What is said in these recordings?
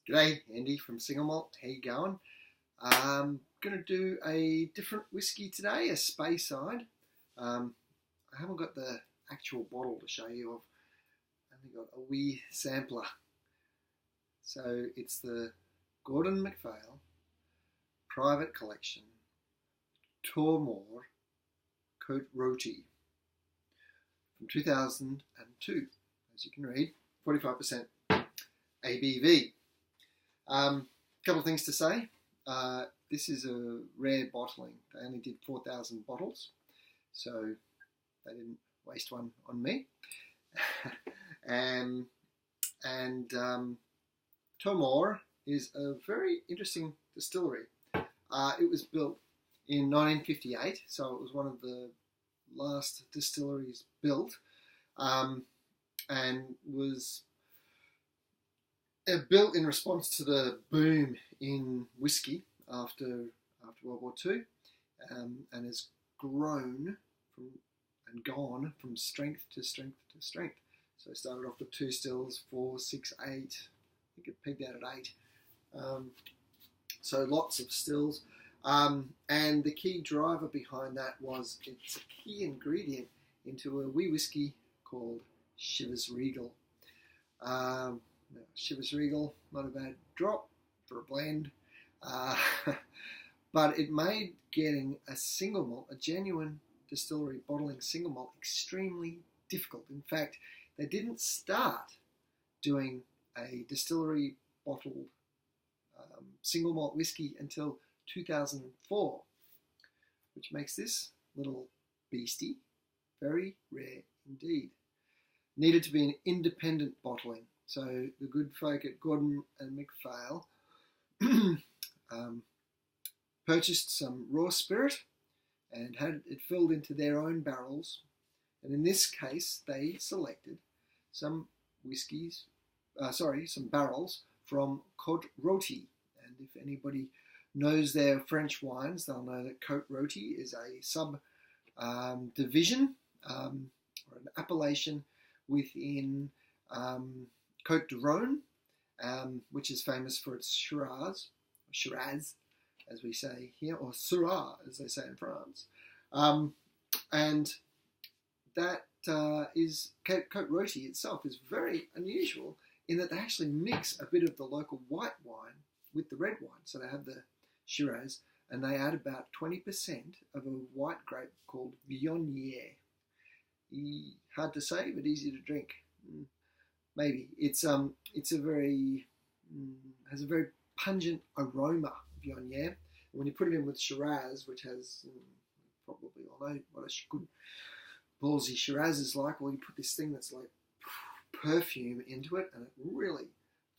G'day, Andy from Single Malt. How you going? I'm going to do a different whiskey today, a Speyside. I haven't got the actual bottle to show you. I've only got a wee sampler. So it's the Gordon MacPhail Private Collection Tormore Cote Roti from 2002. As you can read, 45% ABV. Couple of things to say. This is a rare bottling. They only did 4,000 bottles, so they didn't waste one on me. and Tormore is a very interesting distillery. It was built in 1958, so it was one of the last distilleries built, and was built in response to the boom in whisky after World War II, and has grown and gone from strength to strength to strength. So it started off with 2 stills, 4, 6, 8. I think it peaked out at 8. So lots of stills. And the key driver behind that was it's a key ingredient into a wee whiskey called Chivas Regal. Chivas Regal, not a bad drop for a blend, but it made getting a single malt, a genuine distillery bottling single malt, extremely difficult. In fact, they didn't start doing a distillery bottled single malt whiskey until 2004, which makes this little beastie very rare indeed. Needed to be an independent bottling. So the good folk at Gordon and MacPhail purchased some raw spirit and had it filled into their own barrels. And in this case, they selected some some barrels from Cote Roti. And if anybody knows their French wines, they'll know that Cote Roti is a division or an appellation within Côte d'Rhône, which is famous for its Shiraz, as we say here, or Syrah, as they say in France. And that is Cote Roti itself is very unusual in that they actually mix a bit of the local white wine with the red wine. So they have the Shiraz, and they add about 20% of a white grape called Viognier. Hard to say, but easy to drink. Maybe it's a very has a very pungent aroma, Viognier. When you put it in with Shiraz, which has probably all know what a good ballsy Shiraz is like, well, you put this thing that's like perfume into it, and it really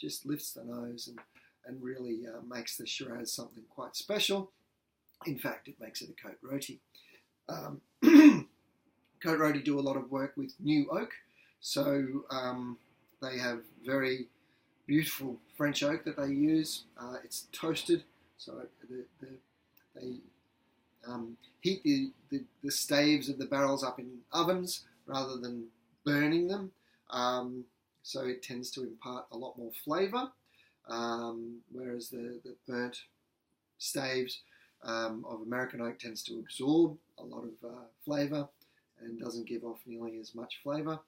just lifts the nose and really makes the Shiraz something quite special. In fact, it makes it a Cote Roti. Cote Roti do a lot of work with new oak, so they have very beautiful French oak that they use. It's toasted, so they heat the staves of the barrels up in ovens rather than burning them. So it tends to impart a lot more flavour, whereas the burnt staves of American oak tends to absorb a lot of flavour and doesn't give off nearly as much flavour.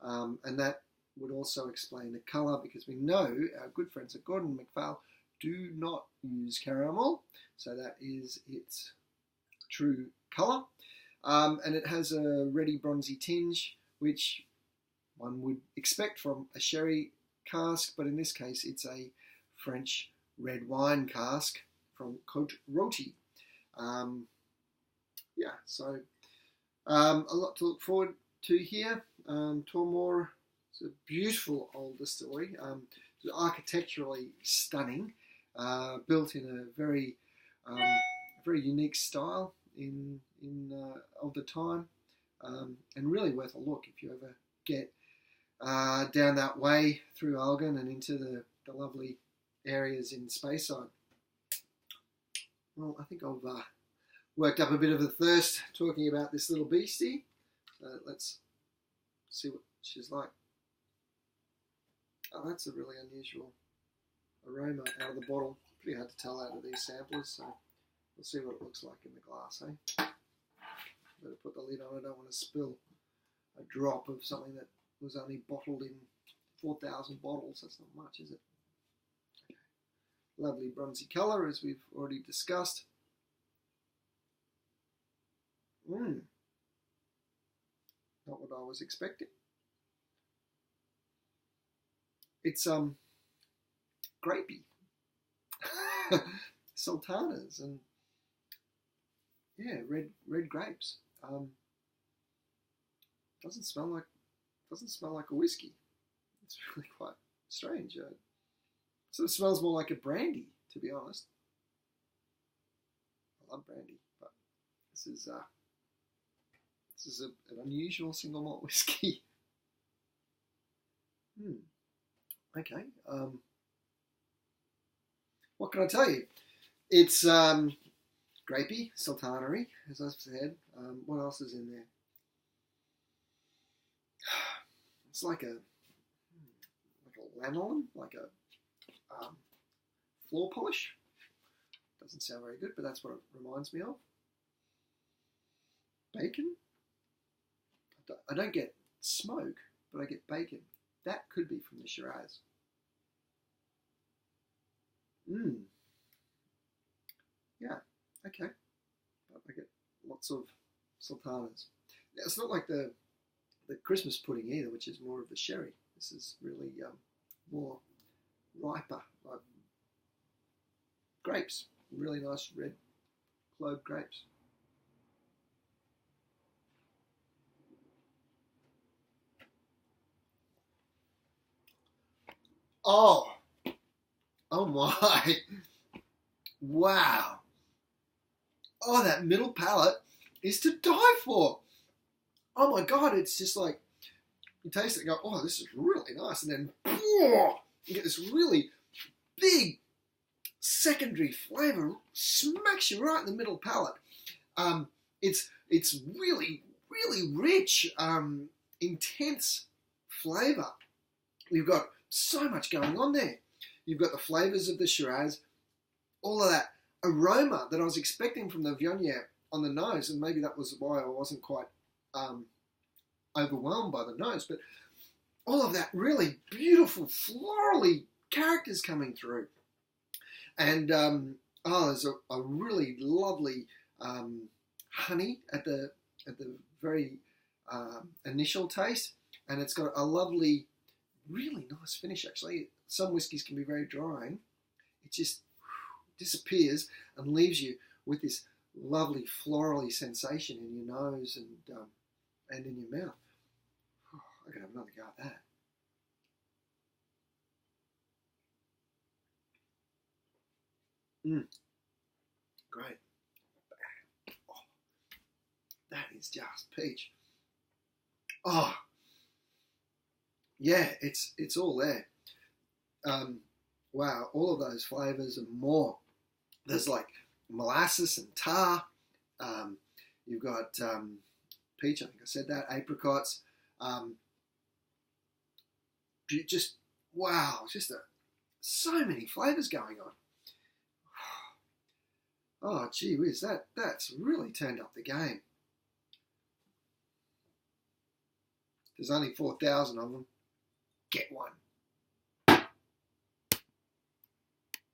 And that would also explain the colour, because we know our good friends at Gordon and MacPhail do not use caramel, so that is its true colour. And it has a reddy bronzy tinge, which one would expect from a sherry cask, but in this case it's a French red wine cask from Cote Roti. So a lot to look forward to here. Tormore, it's a beautiful old distillery, architecturally stunning, built in a very unique style of the time, and really worth a look if you ever get down that way through Elgin and into the lovely areas in Speyside. Well, I think I've worked up a bit of a thirst talking about this little beastie. So let's see what she's like. Oh, that's a really unusual aroma out of the bottle. Pretty hard to tell out of these samplers, so we'll see what it looks like in the glass, eh? Better put the lid on. I don't want to spill a drop of something that was only bottled in 4,000 bottles. That's not much, is it? Okay. Lovely bronzy colour, as we've already discussed. Not what I was expecting. It's grapey. Sultanas and yeah, red grapes. Doesn't smell like a whiskey. It's really quite strange. So it smells more like a brandy, to be honest. I love brandy, but this is an unusual single malt whiskey. Okay. What can I tell you? It's grapey, sultanery, as I've said. What else is in there? It's like a lanolin, like a floor polish. Doesn't sound very good, but that's what it reminds me of. Bacon. I don't get smoke, but I get bacon. That could be from the Shiraz. Yeah, okay. But I get lots of sultanas. Now, it's not like the Christmas pudding either, which is more of the sherry. This is really more riper, like grapes. Really nice red clove grapes. Oh my. Wow. Oh, that middle palate is to die for. Oh my God, it's just like, you taste it and go, oh, this is really nice. And then, you get this really big secondary flavour, smacks you right in the middle palate. It's really, really rich, intense flavour. You've got so much going on there. You've got the flavours of the Shiraz, all of that aroma that I was expecting from the Viognier on the nose, and maybe that was why I wasn't quite overwhelmed by the nose, but all of that really beautiful florally characters coming through. And there's a really lovely honey at the very initial taste, and it's got a lovely, really nice finish actually. Some whiskies can be very drying. It just disappears and leaves you with this lovely florally sensation in your nose and in your mouth. Oh, I could have another go at that. Great. Oh, that is just peach. Oh, yeah, it's all there. Wow, all of those flavours and more. There's like molasses and tar. You've got peach, I think I said that, apricots. Just, wow, so many flavours going on. Oh, gee whiz, that's really turned up the game. There's only 4,000 of them. Get one.